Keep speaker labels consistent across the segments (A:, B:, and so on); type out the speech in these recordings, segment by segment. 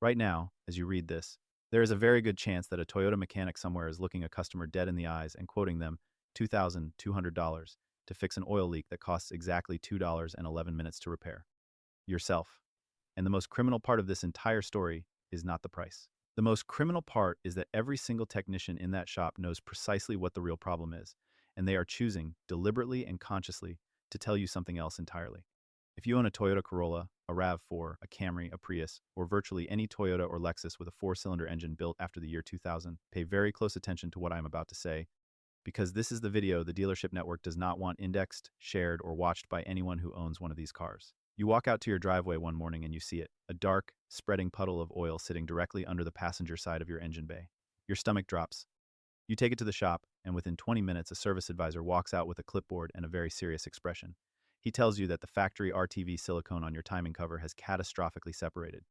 A: Right now, as you read this, there is a very good chance that a Toyota mechanic somewhere is looking a customer dead in the eyes and quoting them $2,200 to fix an oil leak that costs exactly $2.11 to repair. Yourself. And the most criminal part of this entire story is not the price. The most criminal part is that every single technician in that shop knows precisely what the real problem is, and they are choosing, deliberately and consciously, to tell you something else entirely. If you own a Toyota Corolla, a RAV4, a Camry, a Prius, or virtually any Toyota or Lexus with a four-cylinder engine built after the year 2000, pay very close attention to what I am about to say, because this is the video the dealership network does not want indexed, shared, or watched by anyone who owns one of these cars. You walk out to your driveway one morning and you see it, a dark, spreading puddle of oil sitting directly under the passenger side of your engine bay. Your stomach drops. You take it to the shop, and within 20 minutes, a service advisor walks out with a clipboard and a very serious expression. He tells you that the factory RTV silicone on your timing cover has catastrophically separated.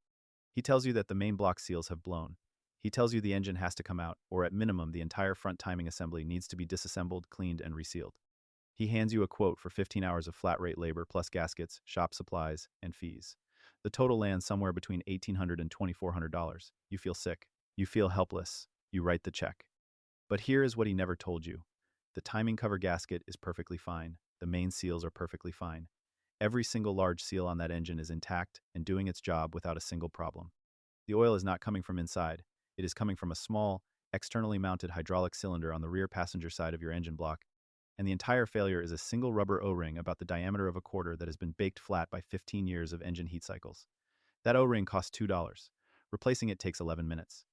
A: He tells you that the main block seals have blown. He tells you the engine has to come out, or at minimum, the entire front timing assembly needs to be disassembled, cleaned, and resealed. He hands you a quote for 15 hours of flat rate labor plus gaskets, shop supplies, and fees. The total lands somewhere between $1,800 and $2,400. You feel sick. You feel helpless. You write the check. But here is what he never told you. The timing cover gasket is perfectly fine. The main seals are perfectly fine. Every single large seal on that engine is intact and doing its job without a single problem. The oil is not coming from inside. It is coming from a small, externally mounted hydraulic cylinder on the rear passenger side of your engine block, and the entire failure is a single rubber O-ring about the diameter of a quarter that has been baked flat by 15 years of engine heat cycles. That O-ring costs $2. Replacing it takes 11 minutes.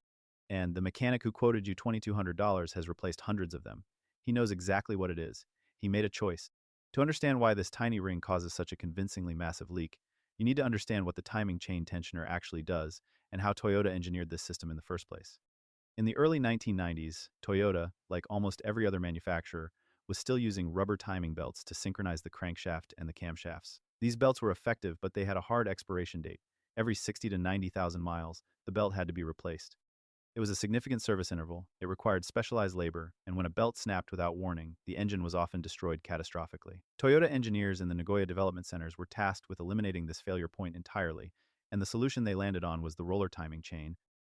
A: And the mechanic who quoted you $2,200 has replaced hundreds of them. He knows exactly what it is. He made a choice. To understand why this tiny ring causes such a convincingly massive leak, you need to understand what the timing chain tensioner actually does and how Toyota engineered this system in the first place. In the early 1990s, Toyota, like almost every other manufacturer, was still using rubber timing belts to synchronize the crankshaft and the camshafts. These belts were effective, but they had a hard expiration date. Every 60 to 90,000 miles, the belt had to be replaced. It was a significant service interval, it required specialized labor, and when a belt snapped without warning, the engine was often destroyed catastrophically. Toyota engineers in the Nagoya development centers were tasked with eliminating this failure point entirely, and the solution they landed on was the roller timing chain,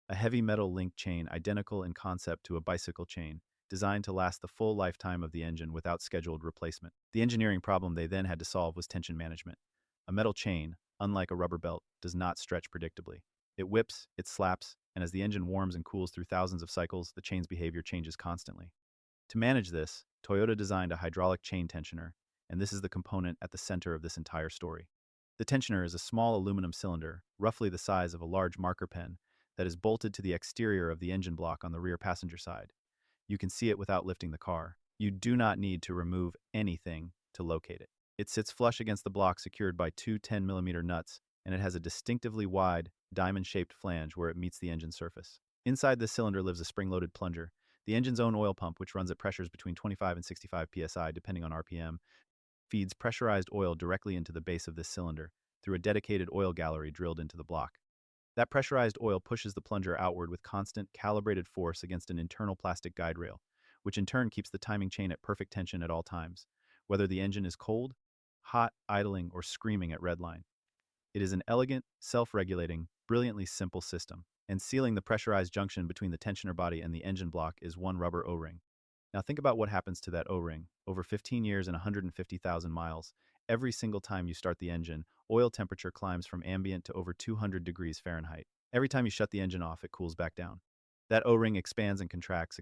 A: a heavy metal link chain identical in concept to a bicycle chain, designed to last the full lifetime of the engine without scheduled replacement. The engineering problem they then had to solve was tension management. A metal chain, unlike a rubber belt, does not stretch predictably. It whips, it slaps, and as the engine warms and cools through thousands of cycles, the chain's behavior changes constantly. To manage this, Toyota designed a hydraulic chain tensioner, and this is the component at the center of this entire story. The tensioner is a small aluminum cylinder, roughly the size of a large marker pen, that is bolted to the exterior of the engine block on the rear passenger side. You can see it without lifting the car. You do not need to remove anything to locate it. It sits flush against the block secured by two 10mm nuts, and it has a distinctively wide, diamond-shaped flange where it meets the engine surface. Inside this cylinder lives a spring-loaded plunger, the engine's own oil pump, which runs at pressures between 25 and 65 psi depending on RPM, feeds pressurized oil directly into the base of this cylinder through a dedicated oil gallery drilled into the block. That pressurized oil pushes the plunger outward with constant, calibrated force against an internal plastic guide rail, which in turn keeps the timing chain at perfect tension at all times, whether the engine is cold, hot, idling, or screaming at redline. It is an elegant, self-regulating, brilliantly simple system, and sealing the pressurized junction between the tensioner body and the engine block is one rubber O-ring. Now think about what happens to that O-ring. Over 15 years and 150,000 miles, every single time you start the engine, oil temperature climbs from ambient to over 200 degrees Fahrenheit. Every time you shut the engine off, it cools back down. That O-ring expands and contracts,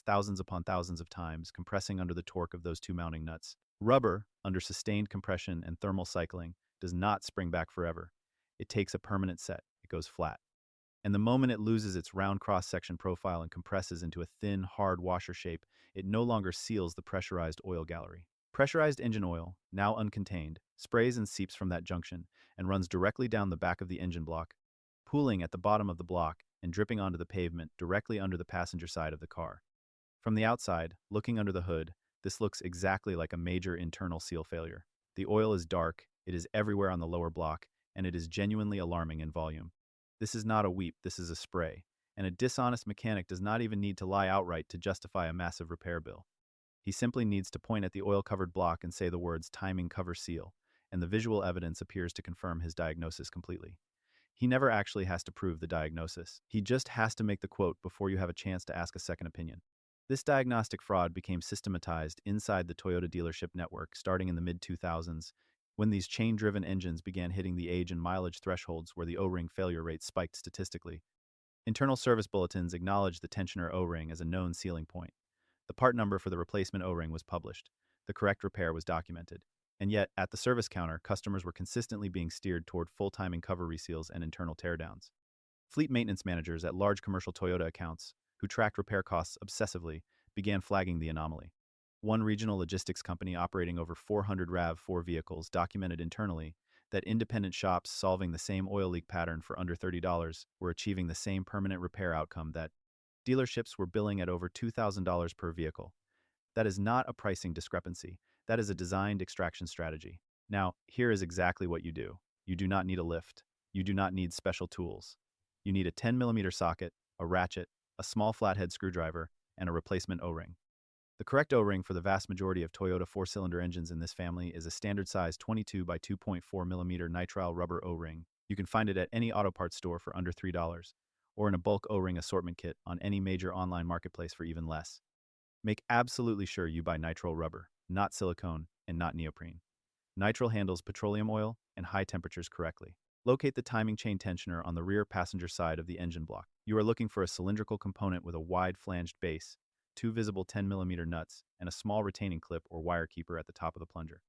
A: thousands upon thousands of times, compressing under the torque of those two mounting nuts. Rubber, under sustained compression and thermal cycling, does not spring back forever. It takes a permanent set. It goes flat. And the moment it loses its round cross-section profile and compresses into a thin, hard washer shape, it no longer seals the pressurized oil gallery. Pressurized engine oil, now uncontained, sprays and seeps from that junction and runs directly down the back of the engine block, pooling at the bottom of the block and dripping onto the pavement directly under the passenger side of the car. From the outside, looking under the hood, this looks exactly like a major internal seal failure. The oil is dark, it is everywhere on the lower block, and it is genuinely alarming in volume. This is not a weep, this is a spray, and a dishonest mechanic does not even need to lie outright to justify a massive repair bill. He simply needs to point at the oil-covered block and say the words timing cover seal, and the visual evidence appears to confirm his diagnosis completely. He never actually has to prove the diagnosis. He just has to make the quote before you have a chance to ask a second opinion. This diagnostic fraud became systematized inside the Toyota dealership network starting in the mid-2000s, when these chain-driven engines began hitting the age and mileage thresholds where the O-ring failure rate spiked statistically. Internal service bulletins acknowledged the tensioner O-ring as a known sealing point. The part number for the replacement O-ring was published. The correct repair was documented. And yet, at the service counter, customers were consistently being steered toward full-timing cover reseals and internal teardowns. Fleet maintenance managers at large commercial Toyota accounts, who tracked repair costs obsessively, began flagging the anomaly. One regional logistics company operating over 400 RAV4 vehicles documented internally that independent shops solving the same oil leak pattern for under $30 were achieving the same permanent repair outcome that dealerships were billing at over $2,000 per vehicle. That is not a pricing discrepancy. That is a designed extraction strategy. Now, here is exactly what you do. You do not need a lift. You do not need special tools. You need a 10mm socket, a ratchet, a small flathead screwdriver, and a replacement O-ring. The correct O-ring for the vast majority of Toyota four-cylinder engines in this family is a standard size 22 by 2.4mm nitrile rubber O-ring. You can find it at any auto parts store for under $3, or in a bulk O-ring assortment kit on any major online marketplace for even less. Make absolutely sure you buy nitrile rubber, not silicone, and not neoprene. Nitrile handles petroleum oil and high temperatures correctly. Locate the timing chain tensioner on the rear passenger side of the engine block. You are looking for a cylindrical component with a wide flanged base, two visible 10mm nuts, and a small retaining clip or wire keeper at the top of the plunger.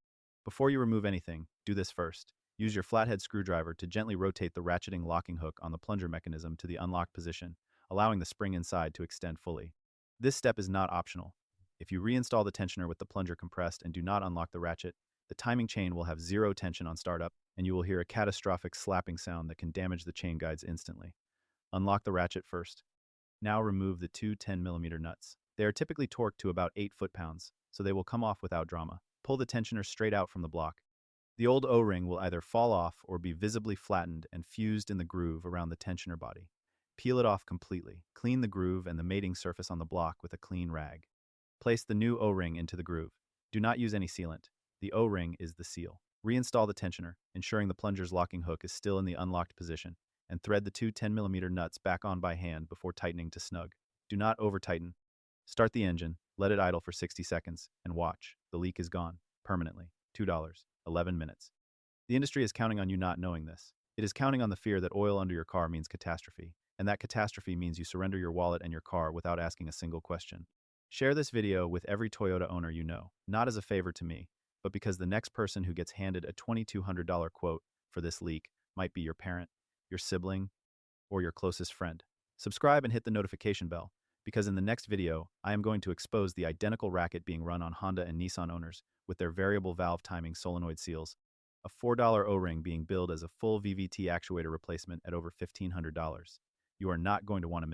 A: Before you remove anything, do this first. Use your flathead screwdriver to gently rotate the ratcheting locking hook on the plunger mechanism to the unlocked position, allowing the spring inside to extend fully. This step is not optional. If you reinstall the tensioner with the plunger compressed and do not unlock the ratchet, the timing chain will have zero tension on startup, and you will hear a catastrophic slapping sound that can damage the chain guides instantly. Unlock the ratchet first. Now remove the two 10mm nuts. They are typically torqued to about 8 foot-pounds, so they will come off without drama. Pull the tensioner straight out from the block. The old O-ring will either fall off or be visibly flattened and fused in the groove around the tensioner body. Peel it off completely. Clean the groove and the mating surface on the block with a clean rag. Place the new O-ring into the groove. Do not use any sealant. The O-ring is the seal. Reinstall the tensioner, ensuring the plunger's locking hook is still in the unlocked position, and thread the two 10mm nuts back on by hand before tightening to snug. Do not over-tighten. Start the engine, let it idle for 60 seconds, and watch. The leak is gone. Permanently. $2. 11 minutes. The industry is counting on you not knowing this. It is counting on the fear that oil under your car means catastrophe, and that catastrophe means you surrender your wallet and your car without asking a single question. Share this video with every Toyota owner you know, not as a favor to me, but because the next person who gets handed a $2,200 quote for this leak might be your parent, your sibling, or your closest friend. Subscribe and hit the notification bell, because in the next video, I am going to expose the identical racket being run on Honda and Nissan owners with their variable valve timing solenoid seals, a $4 O-ring being billed as a full VVT actuator replacement at over $1,500. You are not going to want to miss